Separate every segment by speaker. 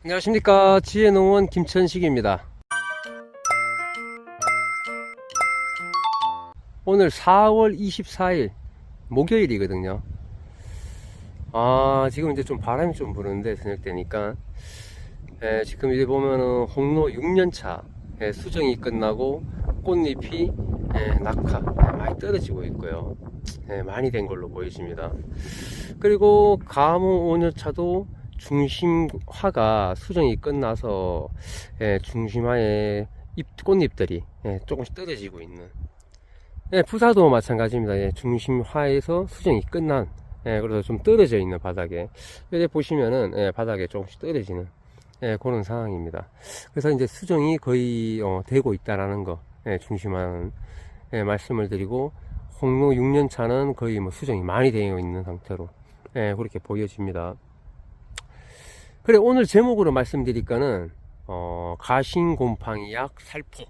Speaker 1: 안녕하십니까. 지혜농원 김천식입니다. 오늘 4월 24일 목요일이거든요. 지금 이제 좀 바람이 좀 부는데 저녁 때니까 지금 이제 보면은 홍로 6년차 수정이 끝나고 꽃잎이 낙하 많이 떨어지고 있고요. 많이 된 걸로 보이십니다. 그리고 가뭄 5년차도 중심화가 수정이 끝나서 중심화의 꽃잎들이 조금씩 떨어지고 있는, 부사도 마찬가지입니다. 중심화에서 수정이 끝난, 그래서 좀 떨어져 있는 바닥에 여기 보시면은 바닥에 조금씩 떨어지는 그런 상황입니다. 그래서 이제 수정이 거의 되고 있다라는 거, 중심화는 말씀을 드리고, 홍로 6년차는 거의 뭐 수정이 많이 되어 있는 상태로 그렇게 보여집니다. 그래, 오늘 제목으로 말씀드릴 거는 가신곰팡이약 살포,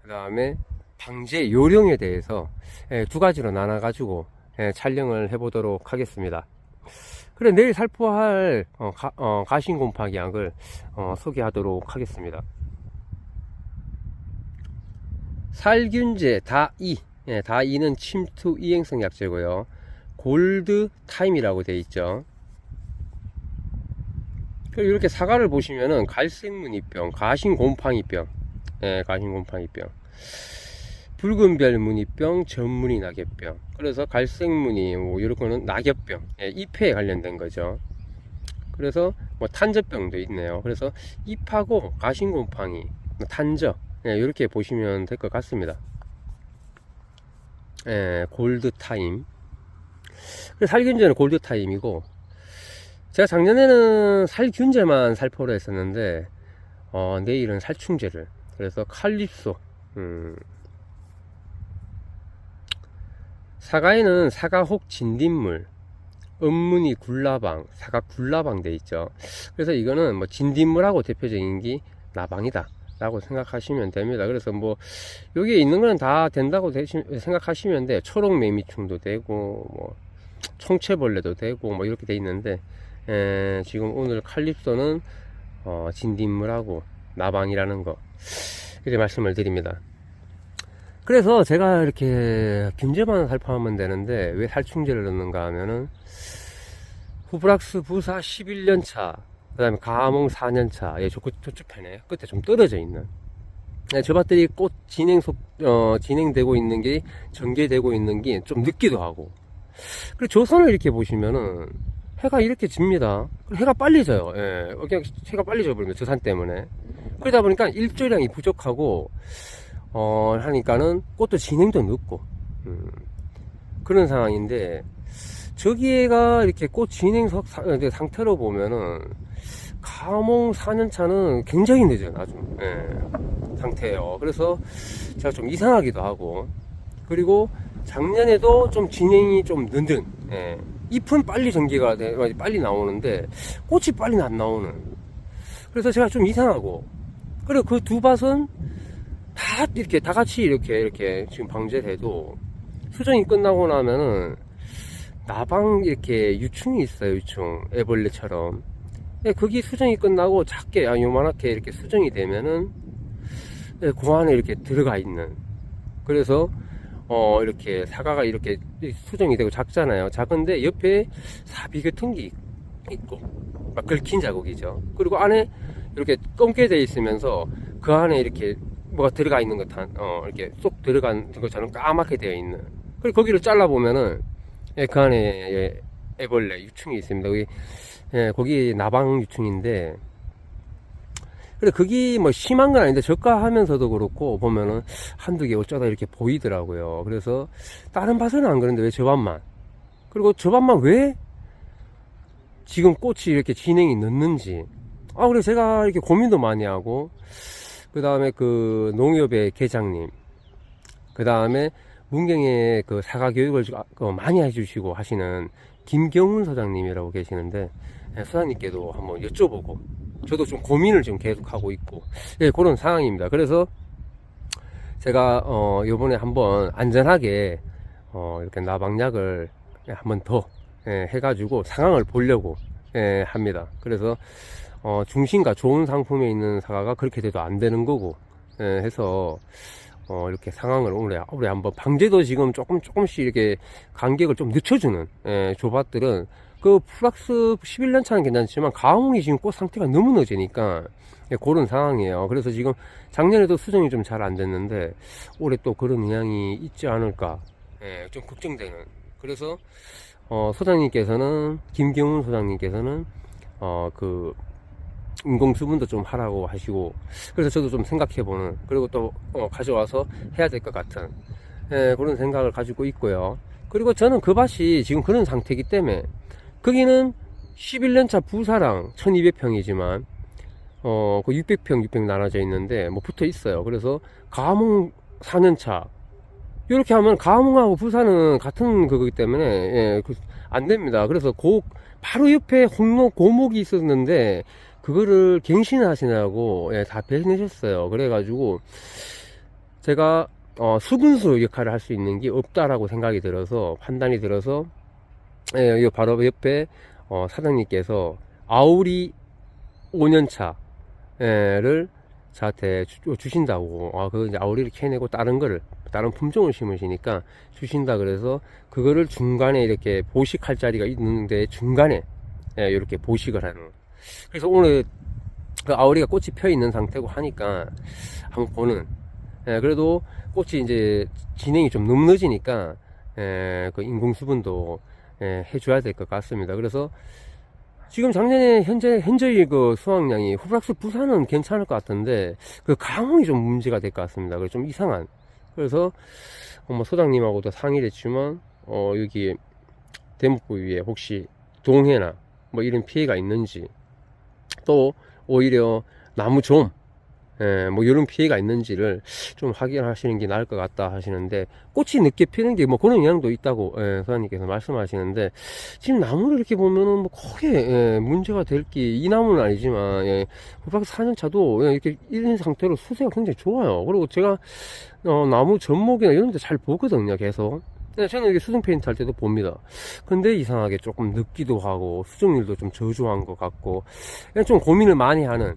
Speaker 1: 그 다음에 방제 요령에 대해서 두 가지로 나눠 가지고 촬영을 해 보도록 하겠습니다. 그래, 내일 살포할 가신곰팡이약을 소개하도록 하겠습니다. 살균제 다이, 다이는 침투 이행성 약제고요. 골드 타임이라고 되어 있죠. 그리고 이렇게 사과를 보시면은 갈색무늬병, 가신곰팡이병, 가신곰팡이병, 붉은별 무늬병, 전무늬 낙엽병. 그래서 갈색무늬, 뭐 이런 거는 낙엽병, 잎에 관련된 거죠. 그래서 뭐 탄저병도 있네요. 그래서 잎하고 가신곰팡이, 탄저, 이렇게 보시면 될 것 같습니다. 골드 타임. 살균제는 골드 타임이고, 제가 작년에는 살균제만 살포를 했었는데 내일은 살충제를, 그래서 칼립소, 사과에는 사과혹 진딧물, 은무늬 굴라방, 사과 굴라방 돼 있죠. 그래서 이거는 뭐 진딧물하고 대표적인 게 나방이다 라고 생각하시면 됩니다. 그래서 뭐 여기에 있는 거는 다 된다고 생각하시면 돼. 초록 매미충도 되고 뭐 총채벌레도 되고 뭐 이렇게 돼 있는데, 지금 오늘 칼립소는 진딧물하고 나방이라는 거 이렇게 말씀을 드립니다. 그래서 제가 이렇게 균제만 살포하면 되는데 왜 살충제를 넣는가 하면은 후브락스 부사 11년차, 그 다음에 가몽 4년차, 저쪽 편에 끝에 좀 떨어져 있는, 저 밭들이 꽃 진행되고 있는 게, 전개되고 있는 게 좀 늦기도 하고, 그리고 조선을 이렇게 보시면은 해가 이렇게 집니다. 해가 빨리 져요. 그냥 해가 빨리 져버립니다. 저산 때문에. 그러다 보니까 일조량이 부족하고, 하니까는 꽃도 진행도 늦고, 그런 상황인데, 저기가 이렇게 꽃 진행 상태로 보면은, 가몽 4년차는 굉장히 늦어요, 아주. 상태예요. 그래서 제가 좀 이상하기도 하고, 그리고 작년에도 좀 진행이 좀 늦은, 잎은 빨리 전개가 돼, 빨리 나오는데 꽃이 빨리 안 나오는. 그래서 제가 좀 이상하고, 그리고 그 두 밭은 다 이렇게 다 같이 이렇게 지금 방제돼도 수정이 끝나고 나면은 나방 이렇게 유충이 있어요. 유충, 애벌레처럼. 거기 수정이 끝나고 작게, 요만하게 이렇게 수정이 되면은 그 안에 이렇게 들어가 있는. 그래서 이렇게 사과가 이렇게 수정이 되고 작잖아요. 작은데 옆에 사비 같은 게 있고 막 긁힌 자국이죠. 그리고 안에 이렇게 검게 돼 있으면서 그 안에 이렇게 뭐가 들어가 있는 듯한, 이렇게 쏙 들어간 것처럼 까맣게 되어 있는. 그리고 거기를 잘라 보면은 그 안에 애벌레 유충이 있습니다. 거기 나방 유충인데, 근데 그게 뭐 심한 건 아닌데 저가하면서도 그렇고 보면은 한두 개 어쩌다 이렇게 보이더라고요. 그래서 다른 밭은 안 그런데 왜 저 밭만, 그리고 저 밭만 왜 지금 꽃이 이렇게 진행이 늦는지, 그래서 제가 이렇게 고민도 많이 하고, 그 다음에 그 농협의 계장님, 그 다음에 문경에 그 사과 교육을 많이 해주시고 하시는 김경훈 소장님이라고 계시는데, 소장님께도 한번 여쭤보고, 저도 좀 고민을 지금 계속 하고 있고, 그런 상황입니다. 그래서 제가 요번에 한번 안전하게 이렇게 나방약을 한번 더 해가지고 상황을 보려고 합니다. 그래서 중심과 좋은 상품에 있는 사과가 그렇게 돼도 안 되는 거고, 해서 이렇게 상황을 올해 한번 방제도 지금 조금씩 이렇게 간격을 좀 늦춰주는 조밭들은 그 플락스 11년 차는 괜찮지만 가뭄이 지금 꽃 상태가 너무 늦으니까 그런 상황이에요. 그래서 지금 작년에도 수정이 좀 잘 안 됐는데 올해 또 그런 영향이 있지 않을까 좀 걱정되는. 그래서 소장님께서는 김경훈 소장님께서는 그 인공수분도 좀 하라고 하시고, 그래서 저도 좀 생각해보는, 그리고 또 가져와서 해야 될 것 같은 그런 생각을 가지고 있고요. 그리고 저는 그 밭이 지금 그런 상태이기 때문에 거기는 11년차 부사랑 1200평이지만 그 600평 600 나눠져 있는데 뭐 붙어 있어요. 그래서 가뭄 4년차 이렇게 하면 가뭄하고 부사는 같은 그거기 때문에 안 됩니다. 그래서 바로 옆에 홍로 고목이 있었는데 그거를 갱신하시느라고 다 빼내셨어요. 그래가지고 제가 수분수 역할을 할 수 있는 게 없다라고 생각이 들어서, 판단이 들어서 바로 옆에 사장님께서 아우리 5년차를 저한테 주신다고, 그 이제 아우리를 캐내고 다른 품종을 심으시니까 주신다 그래서 그거를 중간에 이렇게 보식할 자리가 있는데 중간에 이렇게 보식을 하는. 그래서 오늘 그 아우리가 꽃이 펴 있는 상태고 하니까 한번 보는. 그래도 꽃이 이제 진행이 좀 너무 늦으니까 그 인공수분도 해줘야 될 것 같습니다. 그래서 지금 작년에 현저히 그 수확량이 후브락스 부산은 괜찮을 것 같은데 그 가뭄이 좀 문제가 될 것 같습니다. 그래서 좀 이상한. 그래서 뭐 소장님하고도 상의를 했지만 여기 대목부 위에 혹시 동해나 뭐 이런 피해가 있는지, 또 오히려 나무좀 뭐 이런 피해가 있는지를 좀 확인하시는 게 나을 것 같다 하시는데, 꽃이 늦게 피는 게 뭐 그런 영향도 있다고 소장님께서 말씀하시는데, 지금 나무를 이렇게 보면은 뭐 크게 문제가 될 게, 이 나무는 아니지만 후박 4년차도 이렇게 이런 상태로 수세가 굉장히 좋아요. 그리고 제가 나무 접목이나 이런 데 잘 보거든요, 계속. 저는 이렇게 수정 페인트 할 때도 봅니다. 근데 이상하게 조금 늦기도 하고 수정률도 좀 저조한 것 같고 좀 고민을 많이 하는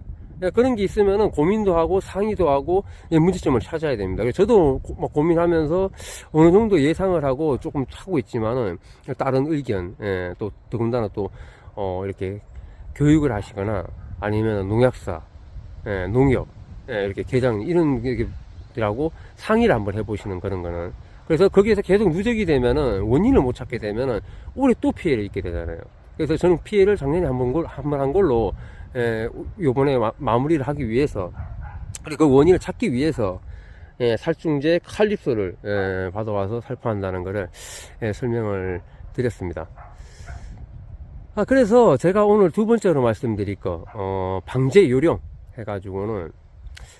Speaker 1: 그런 게 있으면은 고민도 하고 상의도 하고 문제점을 찾아야 됩니다. 저도 고민하면서 어느 정도 예상을 하고 조금 하고 있지만은 다른 의견, 또 더군다나 또 이렇게 교육을 하시거나 아니면 농약사, 농협, 이렇게 계장 이런 데라고 상의를 한번 해보시는 그런 거는. 그래서 거기에서 계속 누적이 되면은 원인을 못 찾게 되면은 올해 또 피해를 입게 되잖아요. 그래서 저는 피해를 작년에 한 번 한 걸로 요번에 마무리를 하기 위해서, 그리고 그 원인을 찾기 위해서 살충제 칼립소를 받아와서 살포한다는 것을 설명을 드렸습니다. 그래서 제가 오늘 두 번째로 말씀드릴 거 방제 요령 해가지고는,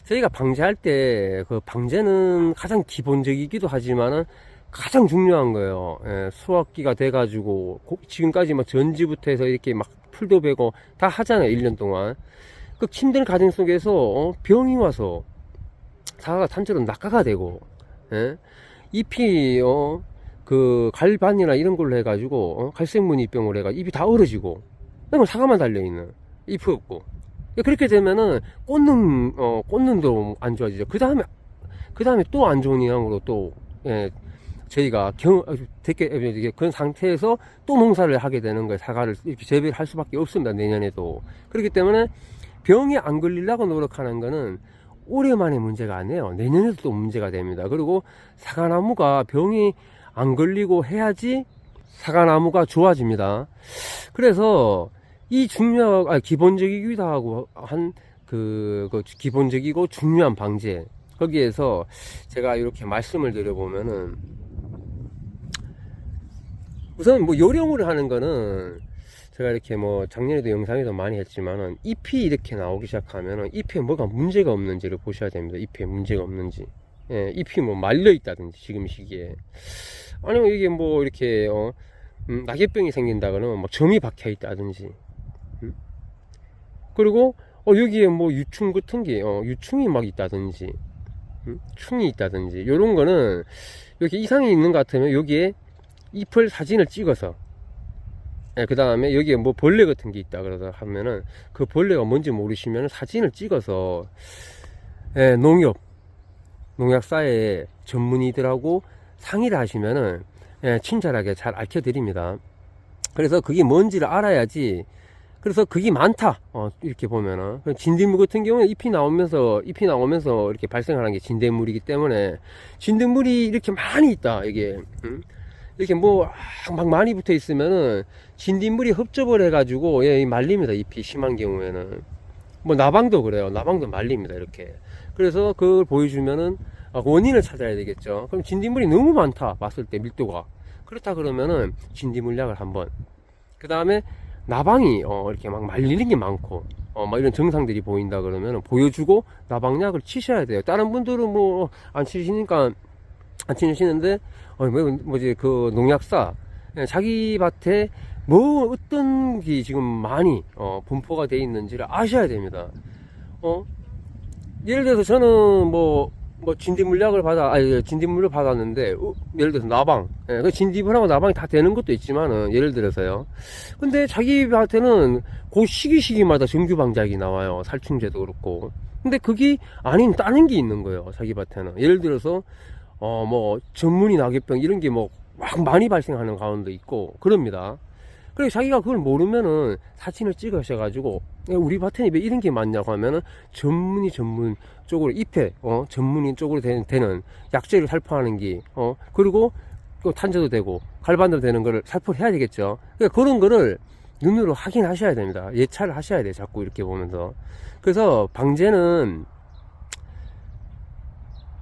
Speaker 1: 저희가 방제할 때 그 방제는 가장 기본적이기도 하지만은 가장 중요한 거예요. 수확기가 돼가지고 지금까지 막 전지부터 해서 이렇게 막 풀도 베고 다 하잖아요. 1년 동안 그 힘든 과정 속에서 병이 와서 사과가 단체로 낙하가 되고, 잎이 그 갈반이나 이런 걸로 해가지고 갈색무늬병으로 해가 잎이 다 얼어지고 그냥 사과만 달려있는, 잎이 없고. 그렇게 되면은 꽃눈도 안 좋아지죠. 그 다음에 또 안 좋은 영향으로 또 저희가 그런 상태에서 또 농사를 하게 되는 거예요. 사과를 이렇게 재배를 할 수밖에 없습니다. 내년에도. 그렇기 때문에 병이 안 걸리려고 노력하는 거는 올해만의 문제가 아니에요. 내년에도 또 문제가 됩니다. 그리고 사과나무가 병이 안 걸리고 해야지 사과나무가 좋아집니다. 그래서 이 기본적이기도 하고 그 기본적이고 중요한 방제, 거기에서 제가 이렇게 말씀을 드려보면은, 우선 뭐 요령으로 하는 거는 제가 이렇게 뭐 작년에도 영상에도 많이 했지만은, 잎이 이렇게 나오기 시작하면은 잎에 뭐가 문제가 없는지를 보셔야 됩니다. 잎에 문제가 없는지, 잎이 뭐 말려 있다든지 지금 시기에, 아니면 이게 뭐 이렇게 낙엽병이 생긴다 그러면 막 점이 박혀 있다든지, 그리고 여기에 뭐 유충 같은 게 유충이 막 있다든지, 충이 있다든지, 요런 거는 이렇게 이상이 있는 것 같으면 여기에 잎을 사진을 찍어서 그 다음에 여기에 뭐 벌레 같은 게 있다 그러다 하면은 그 벌레가 뭔지 모르시면 사진을 찍어서 농약사의 전문의들하고 상의를 하시면은 친절하게 잘 알려 드립니다. 그래서 그게 뭔지를 알아야지. 그래서 그게 많다. 이렇게 보면은 진딧물 같은 경우는 잎이 나오면서 이렇게 발생하는 게 진딧물이기 때문에, 진딧물이 이렇게 많이 있다 이게 이렇게 뭐 막 많이 붙어 있으면은 진딧물이 흡접을 해가지고 말립니다. 잎이 심한 경우에는. 뭐 나방도 그래요. 나방도 말립니다 이렇게. 그래서 그걸 보여주면은 원인을 찾아야 되겠죠. 그럼 진딧물이 너무 많다 봤을 때 밀도가 그렇다 그러면은 진딧물약을 한번, 그 다음에 나방이 이렇게 막 말리는 게 많고 막 이런 증상들이 보인다 그러면 보여주고 나방약을 치셔야 돼요. 다른 분들은 뭐 안 치시니까 안 치시는데 뭐지 그 농약사 자기 밭에 뭐 어떤 게 지금 많이 분포가 되어 있는지를 아셔야 됩니다. 예를 들어서 저는 뭐 진딧물약을 진딧물을 받았는데 예를 들어서 나방, 그 진딧물하고 나방이 다 되는 것도 있지만은 예를 들어서요. 근데 자기 밭에는 그 시기마다 정규 방작이 나와요. 살충제도 그렇고. 근데 그게 아닌 다른 게 있는 거예요. 자기 밭에는 예를 들어서 뭐 전문이 낙엽병 이런 게 뭐 막 많이 발생하는 가운데 있고 그럽니다. 그리고 자기가 그걸 모르면은 사진을 찍으셔가지고 우리 밭에는 왜 이런 게 많냐고 하면은 전문 쪽으로 잎에 전문인 쪽으로 되는 약재를 살포하는 게 그리고 또 탄저도 되고 갈반도 되는 거를 살포를 해야 되겠죠. 그러니까 그런 거를 눈으로 확인하셔야 됩니다. 예찰을 하셔야 돼요. 자꾸 이렇게 보면서. 그래서 방제는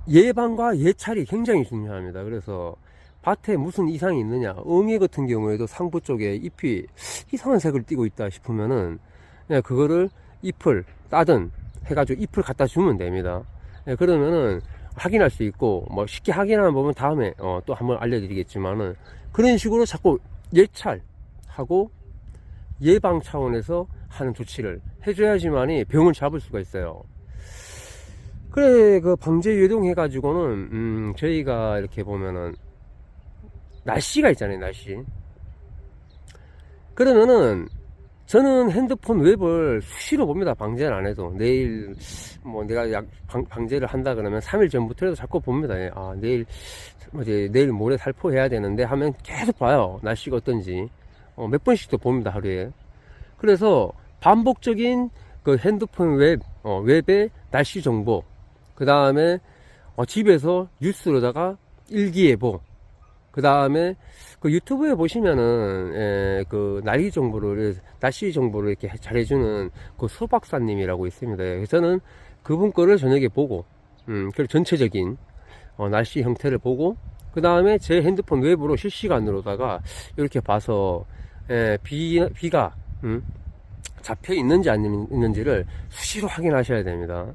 Speaker 1: 예방과 예찰이 굉장히 중요합니다. 그래서 밭에 무슨 이상이 있느냐, 응애 같은 경우에도 상부 쪽에 잎이 이상한 색을 띠고 있다 싶으면은 그거를 잎을 따든 해가지고 잎을 갖다 주면 됩니다. 그러면은 확인할 수 있고, 뭐 쉽게 확인하는 법은 다음에 또 한번 알려드리겠지만은 그런 식으로 자꾸 예찰하고 예방 차원에서 하는 조치를 해줘야지만이 병을 잡을 수가 있어요. 그래, 그 방제 요령 해가지고는 저희가 이렇게 보면은 날씨가 있잖아요. 날씨. 그러면은 저는 핸드폰 웹을 수시로 봅니다. 방제를 안 해도. 내일 뭐 내가 방제를 한다 그러면 3일 전부터라도 자꾸 봅니다. 내일 모레 살포해야 되는데 하면 계속 봐요. 날씨가 어떤지. 몇 번씩도 봅니다. 하루에. 그래서 반복적인 그 핸드폰 웹의 날씨 정보, 그 다음에 집에서 뉴스로다가 일기예보, 그 다음에 그 유튜브에 보시면은 그 날씨 정보를 이렇게 잘해주는 그 소박사님이라고 있습니다. 저는 그분 거를 저녁에 보고 그 전체적인 날씨 형태를 보고, 그 다음에 제 핸드폰 웹으로 실시간으로다가 이렇게 봐서 비가 잡혀 있는지 안 있는지를 수시로 확인하셔야 됩니다.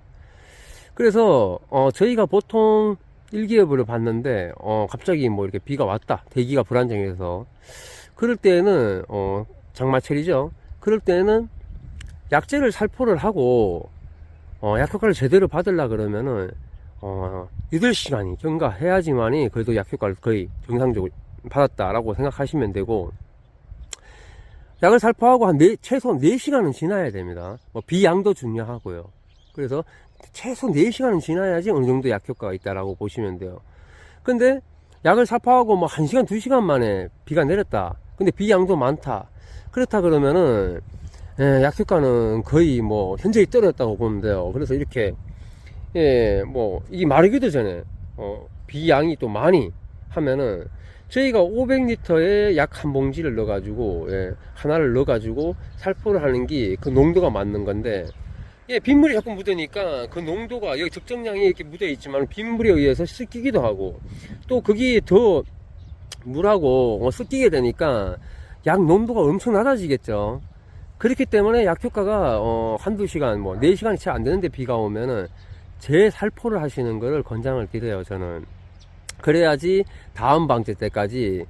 Speaker 1: 그래서 저희가 보통 일기예보를 봤는데 갑자기 뭐 이렇게 비가 왔다, 대기가 불안정해서, 그럴 때는 장마철이죠. 그럴 때는 약재를 살포를 하고 약효과를 제대로 받으려 그러면은 8시간이 경과해야지만이 그래도 약효과를 거의 정상적으로 받았다라고 생각하시면 되고, 약을 살포하고 최소 4시간은 지나야 됩니다. 비양도 중요하고요. 그래서 최소 4시간은 지나야지 어느 정도 약효과가 있다라고 보시면 돼요. 근데 약을 살포하고 뭐 1시간, 2시간 만에 비가 내렸다. 근데 비 양도 많다. 그렇다 그러면은 약효과는 거의 뭐 현저히 떨어졌다고 보면 돼요. 그래서 이렇게 뭐 이게 마르기도 전에 비 양이 또 많이 하면은 저희가 500리터에 약 한 봉지를 넣어가지고 하나를 넣어가지고 살포를 하는 게 그 농도가 맞는 건데, 빗물이 자꾸 묻으니까 그 농도가 여기 적정량이 이렇게 묻어 있지만 빗물에 의해서 섞이기도 하고, 또 그게 더 물하고 섞이게 되니까 약 농도가 엄청 낮아지겠죠. 그렇기 때문에 약효과가 한두 시간, 뭐 4시간이 채 안 되는데 비가 오면은 재살포를 하시는 거를 권장을 드려요, 저는. 그래야지 다음 방제 때까지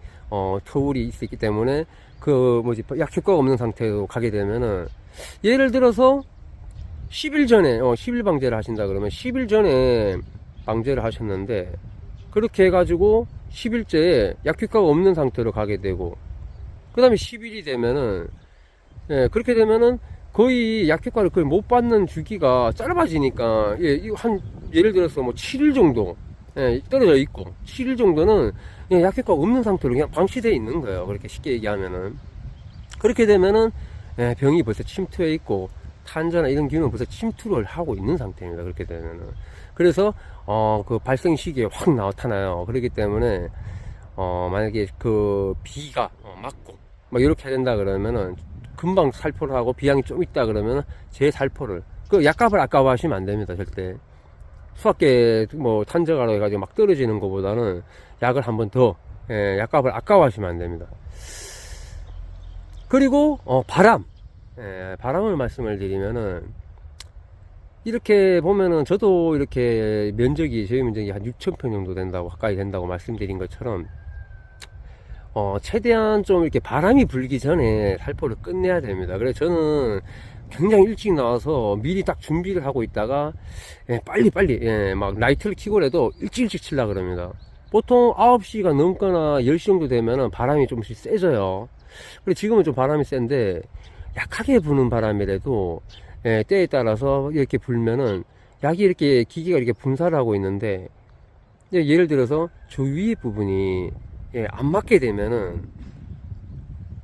Speaker 1: 터울이 있기 때문에 약효과가 없는 상태로 가게 되면은, 예를 들어서 10일 전에 10일 방제를 하신다 그러면 10일 전에 방제를 하셨는데, 그렇게 해가지고 10일째에 약효과가 없는 상태로 가게 되고, 그 다음에 10일이 되면은, 예, 그렇게 되면은 거의 약효과를 거의 못 받는 주기가 짧아지니까, 예, 이거 예를 들어서 뭐 7일 정도, 예, 떨어져 있고, 7일 정도는 예, 약효과가 없는 상태로 그냥 방치되어 있는 거예요. 그렇게 쉽게 얘기하면은. 그렇게 되면은, 예, 병이 벌써 침투해 있고, 탄저나 이런 기운은 벌써 침투를 하고 있는 상태입니다. 그렇게 되면은. 그래서, 그 발생 시기에 확 나타나요. 그렇기 때문에, 만약에 그 비가 맞고, 막 이렇게 해야 된다 그러면은, 금방 살포를 하고 비양이 좀 있다 그러면 재살포를 그 약값을 아까워하시면 안 됩니다. 절대 수학계 뭐 탄저가로 해가지고 막 떨어지는 것보다는 약을 한 번 더 약값을 아까워하시면 안 됩니다. 그리고 바람을 말씀을 드리면은 이렇게 보면은 저도 이렇게 저희 면적이 한 6,000평 정도 된다고 가까이 된다고 말씀드린 것처럼 최대한 좀 이렇게 바람이 불기 전에 살포를 끝내야 됩니다. 그래서 저는 굉장히 일찍 나와서 미리 딱 준비를 하고 있다가, 빨리, 막 라이트를 켜고라도 일찍 치려고 그럽니다. 보통 9시가 넘거나 10시 정도 되면은 바람이 좀씩 세져요. 그리고 지금은 좀 바람이 센데, 약하게 부는 바람이라도, 때에 따라서 이렇게 불면은, 약이 이렇게, 기계가 이렇게 분사를 하고 있는데, 예를 들어서 저 위에 부분이 안 맞게 되면은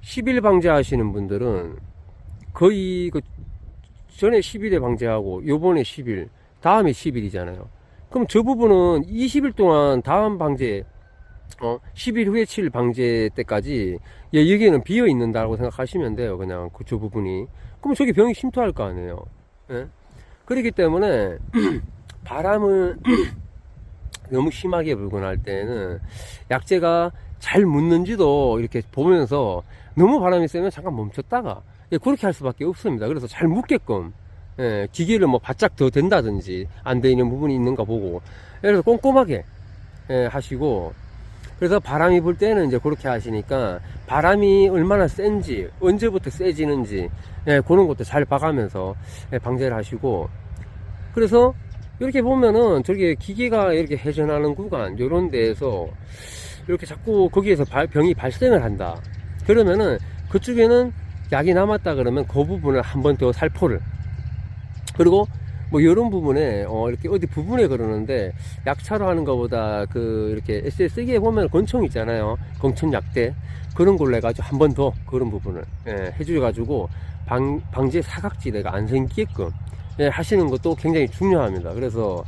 Speaker 1: 10일 방제하시는 분들은 거의 그 전에 10일에 방제하고 요번에 10일 다음에 10일이잖아요. 그럼 저 부분은 20일 동안 다음 방제 10일 후에 칠 방제 때까지 여기에는 비어 있는다고 생각하시면 돼요. 그냥 저 부분이. 그럼 저기 병이 침투할 거 아니에요. 예? 그렇기 때문에 바람을 너무 심하게 불고 날 때는 약재가 잘 묻는지도 이렇게 보면서 너무 바람이 세면 잠깐 멈췄다가 그렇게 할 수밖에 없습니다. 그래서 잘 묻게끔 기계를 뭐 바짝 더 된다든지 안 돼 있는 부분이 있는가 보고 그래서 꼼꼼하게 하시고 그래서 바람이 불 때는 이제 그렇게 하시니까 바람이 얼마나 센지 언제부터 세지는지 그런 것도 잘 봐가면서 방제를 하시고 그래서 이렇게 보면은 저기 기계가 이렇게 회전하는 구간 요런 데에서 이렇게 자꾸 거기에서 병이 발생을 한다 그러면은 그쪽에는 약이 남았다 그러면 그 부분을 한 번 더 살포를 그리고 뭐 이런 부분에 이렇게 어디 부분에 그러는데 약차로 하는 것보다 그 이렇게 SS기에 보면 권총 있잖아요. 권총 약대 그런 걸로 해가지고 한 번 더 그런 부분을 해줘가지고 방제 사각지대가 안 생기게끔 하시는 것도 굉장히 중요합니다. 그래서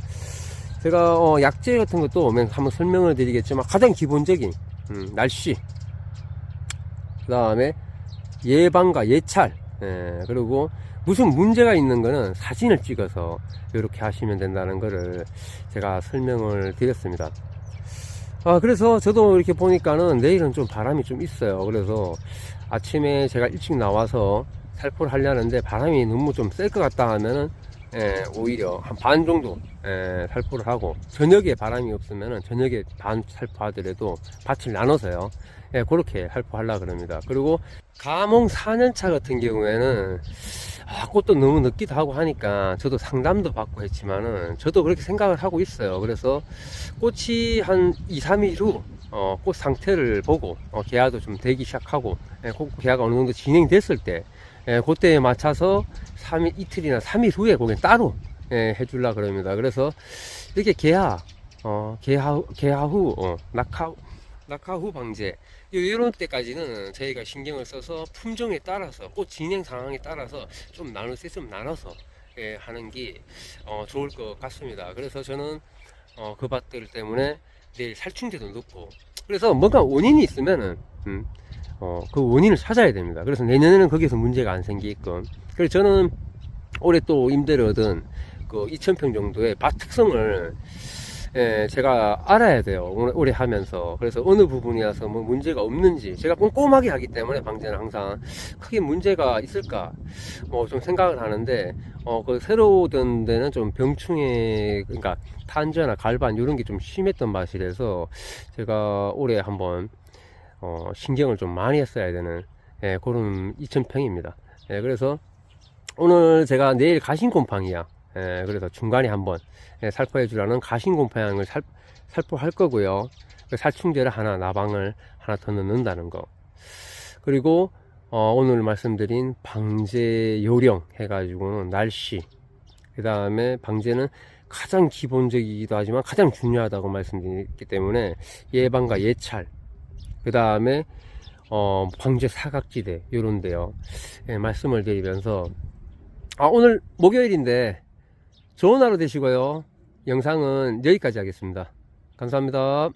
Speaker 1: 제가 약재 같은 것도 한번 설명을 드리겠지만 가장 기본적인 날씨 그 다음에 예방과 예찰 그리고 무슨 문제가 있는 거는 사진을 찍어서 이렇게 하시면 된다는 거를 제가 설명을 드렸습니다. 그래서 저도 이렇게 보니까는 내일은 좀 바람이 좀 있어요. 그래서 아침에 제가 일찍 나와서 살포를 하려는데 바람이 너무 좀 셀 것 같다 하면은 오히려 한 반 정도 살포를 하고 저녁에 바람이 없으면은 저녁에 반 살포하더라도 밭을 나눠서요 그렇게 살포하려고 그럽니다. 그리고 가몽 4년차 같은 경우에는 꽃도 너무 늦기도 하고 하니까 저도 상담도 받고 했지만은 저도 그렇게 생각을 하고 있어요. 그래서 꽃이 한 2, 3일 후 꽃 상태를 보고 개화도 좀 되기 시작하고 개화가 어느 정도 진행됐을 때 그때에 맞춰서 3일 이틀이나 3일 후에 거긴 따로 해주려 그럽니다. 그래서 이렇게 개화 후 낙하 후 방제 이런 때까지는 저희가 신경을 써서 품종에 따라서 꽃 진행 상황에 따라서 좀 나눌 수 있으면 나눠서 하는 게 좋을 것 같습니다. 그래서 저는 그 밭들 때문에 내일 살충제도 넣고 그래서 뭔가 원인이 있으면은 그 원인을 찾아야 됩니다. 그래서 내년에는 거기서 문제가 안 생기게끔 그래서 저는 올해 또 임대를 얻은 그 2,000평 정도의 밭 특성을 제가 알아야 돼요. 오래 하면서. 그래서 어느 부분이어서 뭐 문제가 없는지 제가 꼼꼼하게 하기 때문에 방제는 항상 크게 문제가 있을까 좀 생각을 하는데 그 새로 든 데는 좀 병충해 그러니까 탄저나 갈반 이런 게 좀 심했던 맛이라서 제가 올해 한번 신경을 좀 많이 했어야 되는 그런 2,000평입니다. 그래서 오늘 제가 내일 가신곰팡이야 그래서 중간에 한번 살포해 주라는 가신곰팡이를 살포할 거고요. 살충제를 나방을 하나 더 넣는다는 거. 그리고 오늘 말씀드린 방제 요령 해가지고는 날씨, 그 다음에 방제는 가장 기본적이기도 하지만 가장 중요하다고 말씀드렸기 때문에 예방과 예찰, 그 다음에 방제 사각지대 요런데요. 예, 말씀을 드리면서 오늘 목요일인데 좋은 하루 되시고요. 영상은 여기까지 하겠습니다. 감사합니다.